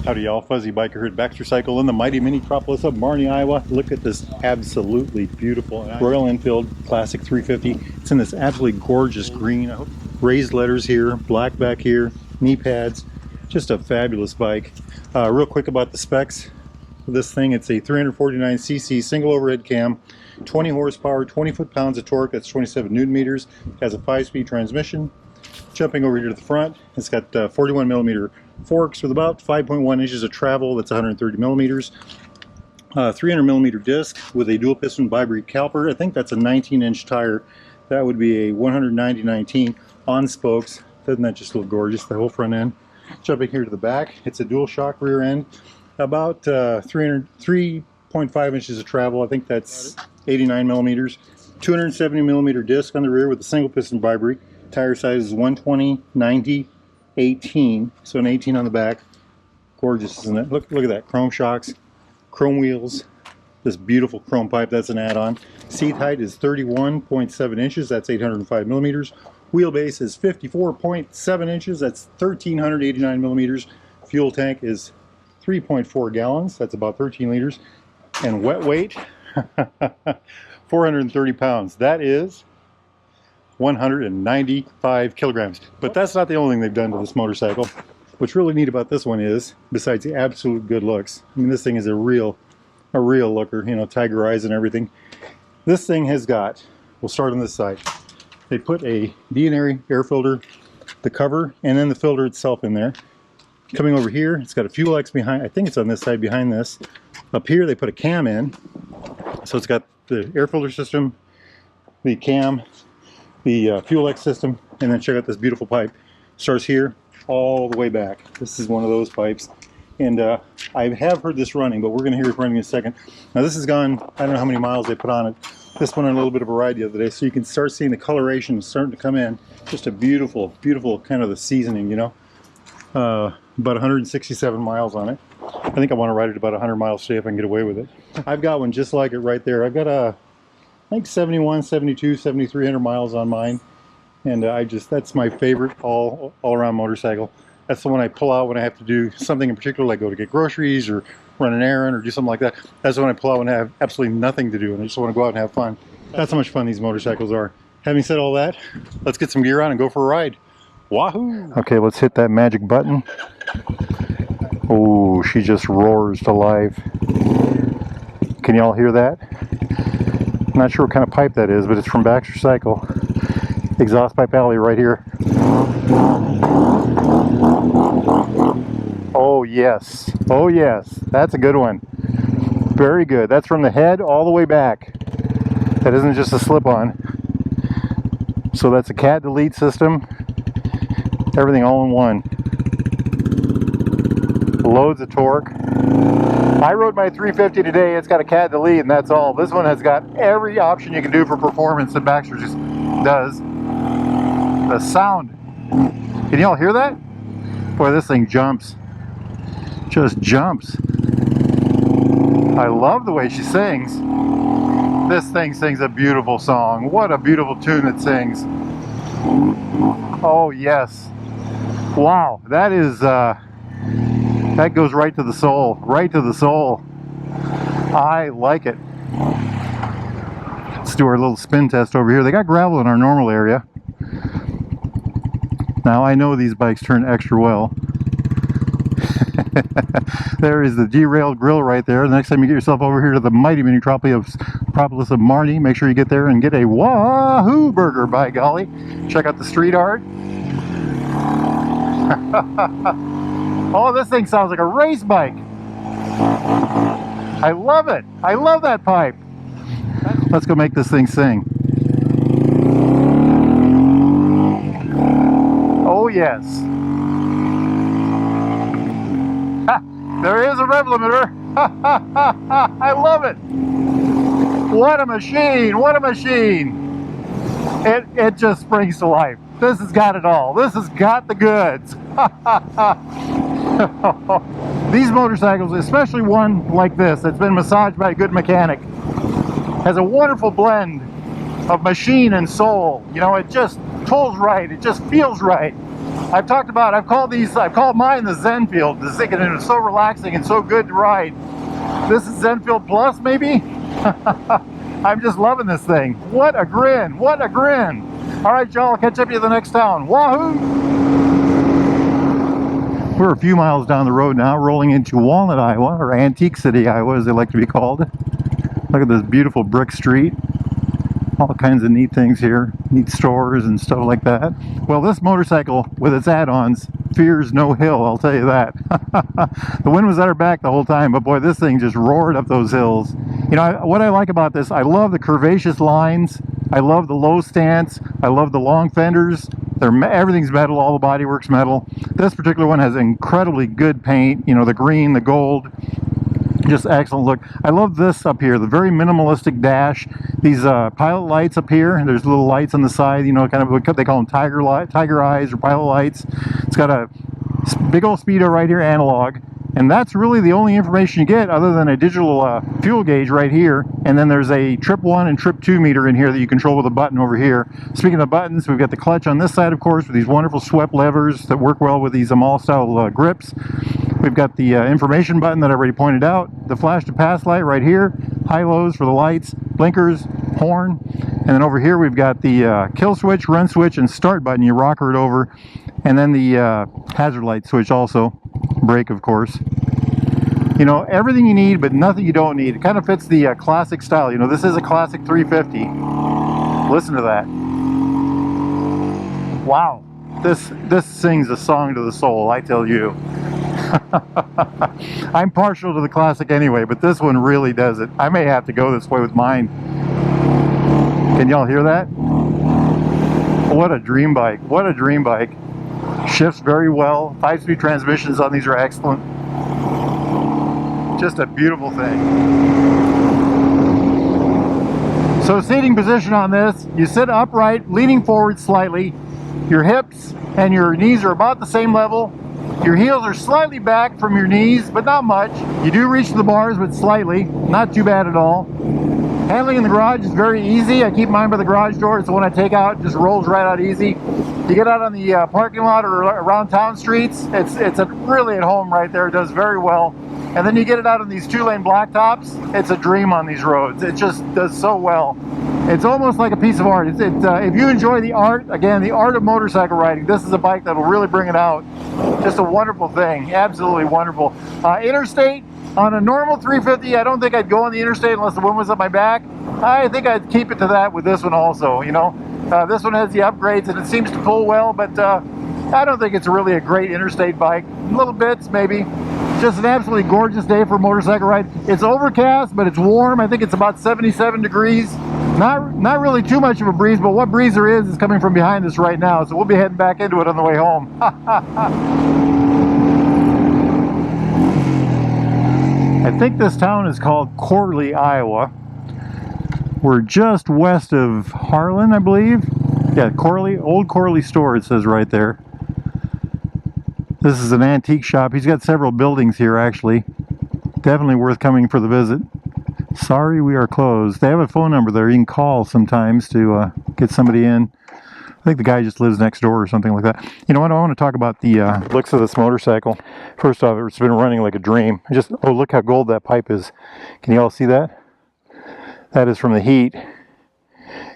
Howdy y'all, Fuzzy Biker here at Baxter Cycle in the mighty metropolis of Marnie, Iowa. Look at this absolutely beautiful Royal Enfield Classic 350. It's in this absolutely gorgeous green. Raised letters here, black back here, knee pads. Just a fabulous bike. Real quick about the specs of this thing. It's a 349cc single overhead cam, 20 horsepower, 20 foot-pounds of torque. That's 27 newton meters. Has a 5-speed transmission. Jumping over here to the front, it's got 41 millimeter forks with about 5.1 inches of travel. That's 130 millimeters. 300 millimeter disc with a dual piston bi-brake caliper. I think that's a 19-inch tire. That would be a 190/19 on spokes. Doesn't that just look gorgeous, the whole front end? Jumping here to the back, it's a dual shock rear end. About 3.5 inches of travel. I think that's 89 millimeters. 270 millimeter disc on the rear with a single piston bi-brake. Tire size is 120, 90, 18, so an 18 on the back. Gorgeous, isn't it? Look at that. Chrome shocks, chrome wheels, this beautiful chrome pipe. That's an add-on. Seat height is 31.7 inches. That's 805 millimeters. Wheelbase is 54.7 inches. That's 1,389 millimeters. Fuel tank is 3.4 gallons. That's about 13 liters. And wet weight, 430 pounds. That is 195 kilograms. But that's not the only thing they've done to this motorcycle. What's really neat about this one is, besides the absolute good looks, I mean, this thing is a real looker, you know, tiger eyes and everything. This thing has got, we'll start on this side. They put a D&A air filter, the cover, and then the filter itself in there. Coming over here, it's got a FuelX behind, I think it's on this side behind this. Up here, they put a cam in. So it's got the air filter system, the cam, the FuelX system, and then check out this beautiful pipe. Starts here all the way back. This is one of those pipes, and I have heard this running, but we're going to hear it running in a second. Now this has gone, I don't know how many miles they put on it. This went on a little bit of a ride the other day, so you can start seeing the coloration starting to come in. Just a beautiful, beautiful kind of the seasoning, you know. About 167 miles on it. I think I want to ride it about 100 miles today if I can get away with it. I've got one just like it right there. I've got a I think 71, 72, 7,300 miles on mine, and that's my favorite all-around motorcycle. That's the one I pull out when I have to do something in particular, like go to get groceries or run an errand or do something like that. That's the one I pull out when I have absolutely nothing to do and I just want to go out and have fun. That's how much fun these motorcycles are. Having said all that, let's get some gear on and go for a ride. Wahoo! Okay, let's hit that magic button. Oh, she just roars to life. Can you all hear that? I'm not sure what kind of pipe that is, but it's from Baxter Cycle. Exhaust pipe alley right here. Oh yes, oh yes, that's a good one. Very good. That's from the head all the way back. That isn't just a slip-on. So that's a cat delete system. Everything all in one. Loads of torque. I rode my 350 today. It's got a cat delete and that's all. This one has got every option you can do for performance that Baxter just does. The sound. Can y'all hear that? Boy, this thing jumps. Just jumps. I love the way she sings. This thing sings a beautiful song. What a beautiful tune it sings. Oh yes. Wow, that is that goes right to the soul, right to the soul. I like it. Let's do our little spin test over here. They got gravel in our normal area. Now I know these bikes turn extra well. There is the derailed grill right there. The next time you get yourself over here to the mighty metropolis of Marnie, make sure you get there and get a Wahoo burger, by golly. Check out the street art. Oh, this thing sounds like a race bike. I love it. I love that pipe. Let's go make this thing sing. Oh yes. Ha, there is a rev limiter. I love it. What a machine. What a machine. It just springs to life. This has got it all. This has got the goods. These motorcycles, especially one like this that's been massaged by a good mechanic, has a wonderful blend of machine and soul. You know, it just pulls right. It just feels right. I've called mine the Enfield. This thing is so relaxing and so good to ride. This is Enfield Plus, maybe? I'm just loving this thing. What a grin, what a grin. All right, y'all, I'll catch up to you at the next town. Wahoo! We're a few miles down the road now, rolling into Walnut, Iowa, or Antique City, Iowa, as they like to be called. Look at this beautiful brick street. All kinds of neat things here, neat stores and stuff like that. Well, this motorcycle with its add-ons fears no hill, I'll tell you that. The wind was at our back the whole time, but boy, this thing just roared up those hills. You know, what I like about this, I love the curvaceous lines, I love the low stance, I love the long fenders. Everything's metal, all the bodywork's metal. This particular one has incredibly good paint, you know, the green, the gold. Just excellent look. I love this up here, the very minimalistic dash. These pilot lights up here, and there's little lights on the side, you know, kind of what they call them tiger eyes or pilot lights. It's got a big old speedo right here, analog, and that's really the only information you get other than a digital fuel gauge right here. And then there's a trip 1 and trip 2 meter in here that you control with a button over here. Speaking of buttons, we've got the clutch on this side, of course, with these wonderful swept levers that work well with these Amal style grips. We've got the information button that I already pointed out, the flash to pass light right here, high lows for the lights, blinkers, horn, and then over here we've got the kill switch, run switch, and start button. You rocker it over, and then the hazard light switch also, brake of course. You know, everything you need but nothing you don't need. It kind of fits the classic style. You know, this is a classic 350. Listen to that. Wow, this sings a song to the soul, I tell you. I'm partial to the classic anyway, but this one really does it. I may have to go this way with mine. Can y'all hear that? What a dream bike. What a dream bike. Shifts very well. 5-speed transmissions on these are excellent. Just a beautiful thing. So seating position on this, you sit upright, leaning forward slightly. Your hips and your knees are about the same level. Your heels are slightly back from your knees, but not much. You do reach the bars, but slightly. Not too bad at all. Handling in the garage is very easy. I keep mine by the garage door, so when I take out, it just rolls right out easy. You get out on the parking lot or around town streets, it's really at home right there. It does very well. And then you get it out on these 2-lane blacktops, it's a dream on these roads. It just does so well. It's almost like a piece of art. If you enjoy the art, again, the art of motorcycle riding, this is a bike that will really bring it out. Just a wonderful thing, absolutely wonderful. Interstate, on a normal 350, I don't think I'd go on the interstate unless the wind was at my back. I think I'd keep it to that with this one also, you know. This one has the upgrades and it seems to pull well, but I don't think it's really a great interstate bike. Little bits, maybe. Just an absolutely gorgeous day for a motorcycle ride. It's overcast, but it's warm. I think it's about 77 degrees. Not really too much of a breeze, but what breeze there is coming from behind us right now, so we'll be heading back into it on the way home. I think this town is called Corley, Iowa. We're just west of Harlan, I believe. Yeah, Corley, Old Corley store, it says right there. This is an antique shop. He's got several buildings here, actually. Definitely worth coming for the visit. Sorry, we are closed. They have a phone number there. You can call sometimes to get somebody in. I think the guy just lives next door or something like that. You know what? I want to talk about the looks of this motorcycle. First off, it's been running like a dream. Oh, look how gold that pipe is. Can you all see that? That is from the heat.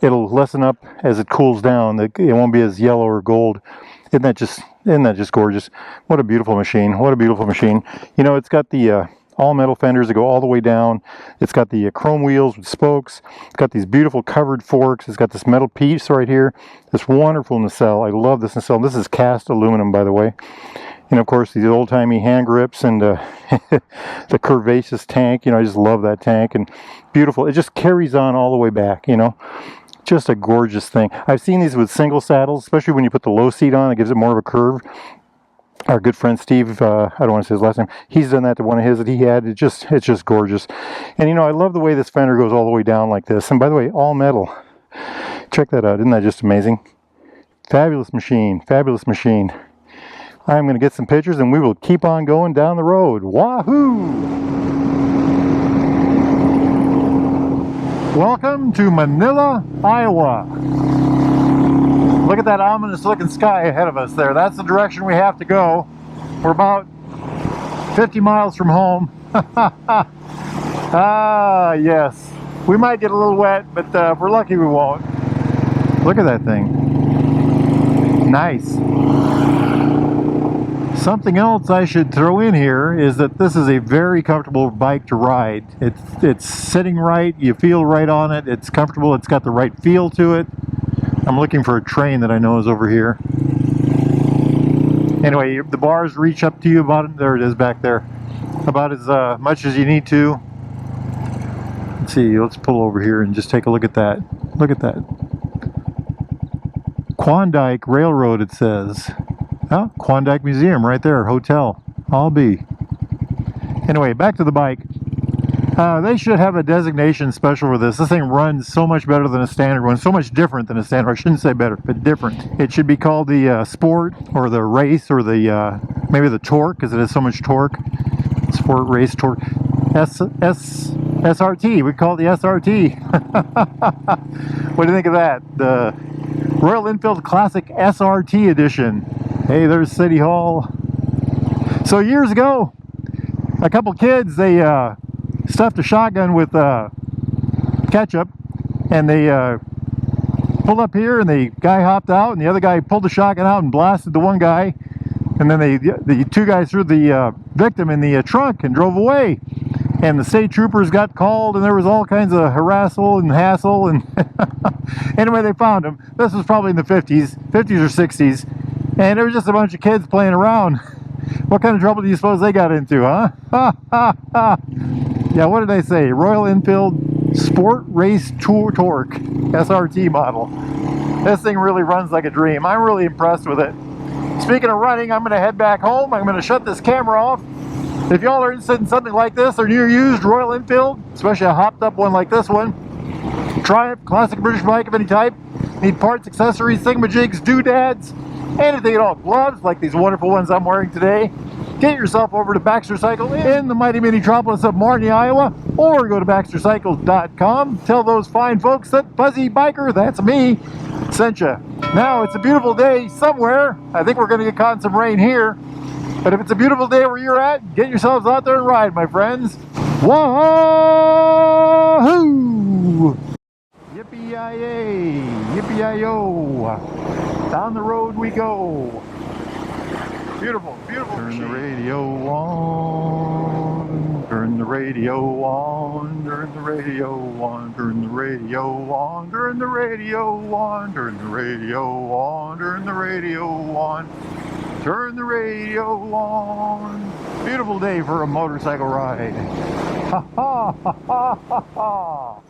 It'll lessen up as it cools down. It won't be as yellow or gold. Isn't that just gorgeous? What a beautiful machine. What a beautiful machine. You know, it's got the all metal fenders that go all the way down. It's got the chrome wheels with spokes. It's got these beautiful covered forks. It's got this metal piece right here. This wonderful nacelle. I love this nacelle. This is cast aluminum, by the way. And of course, these old-timey hand grips and the curvaceous tank. You know, I just love that tank. And beautiful. It just carries on all the way back, you know. Just a gorgeous thing. I've seen these with single saddles, especially when you put the low seat on. It gives it more of a curve. Our good friend Steve, I don't want to say his last name, he's done that to one of his that he had. It's just gorgeous. And you know, I love the way this fender goes all the way down like this. And by the way, all metal. Check that out. Isn't that just amazing? Fabulous machine. Fabulous machine. I'm going to get some pictures and we will keep on going down the road. Wahoo! Welcome to Manila, Iowa. Look at that ominous looking sky ahead of us there. That's the direction we have to go. We're about 50 miles from home. Ah, yes. We might get a little wet, but if we're lucky we won't. Look at that thing. Nice. Something else I should throw in here is that this is a very comfortable bike to ride. It's sitting right, you feel right on it, it's comfortable, it's got the right feel to it. I'm looking for a train that I know is over here. Anyway, the bars reach up to you about, there it is back there, about as much as you need to. Let's see, let's pull over here and just take a look at that. Look at that. Klondike Railroad, it says. Oh, Klondike Museum right there, hotel. I'll be. Anyway, back to the bike. They should have a designation special for this. This thing runs so much better than a standard one. So much different than a standard. I shouldn't say better, but different. It should be called the Sport, or the Race, or the maybe the Torque, because it has so much torque. Sport, Race, Torque. SRT. We call it the SRT. What do you think of that? The Royal Enfield Classic SRT edition. Hey, there's City Hall. So years ago, a couple kids, they stuffed a shotgun with ketchup, and they pulled up here, and the guy hopped out, and the other guy pulled the shotgun out and blasted the one guy, and then the two guys threw the victim in the trunk and drove away. And the state troopers got called, and there was all kinds of harassment and hassle, and anyway, they found him. This was probably in the 50s or 60s, and there was just a bunch of kids playing around. What kind of trouble do you suppose they got into, huh? Yeah, what did I say? Royal Enfield Sport Race Torque SRT model. This thing really runs like a dream. I'm really impressed with it. Speaking of running, I'm going to head back home. I'm going to shut this camera off. If y'all are interested in something like this, or new used Royal Enfield, especially a hopped up one like this one, Triumph, classic British bike of any type, need parts, accessories, thingamajigs, doodads, anything at all, gloves like these wonderful ones I'm wearing today, get yourself over to Baxter Cycle in the mighty metropolis of Marnie, Iowa, or go to baxtercycles.com. Tell those fine folks that Fuzzy Biker, that's me, sent you. Now, it's a beautiful day somewhere. I think we're going to get caught in some rain here. But if it's a beautiful day where you're at, get yourselves out there and ride, my friends. Wahoo! Yippee-yi-yay! Yippee-yi-yo! Down the road we go. Beautiful, beautiful. Turn the radio on. Turn the radio on. Turn the radio on. Turn the radio on. Turn the radio on. Turn the radio on. Turn the radio on. Turn the radio on. Beautiful day for a motorcycle ride. Ha ha ha ha ha ha.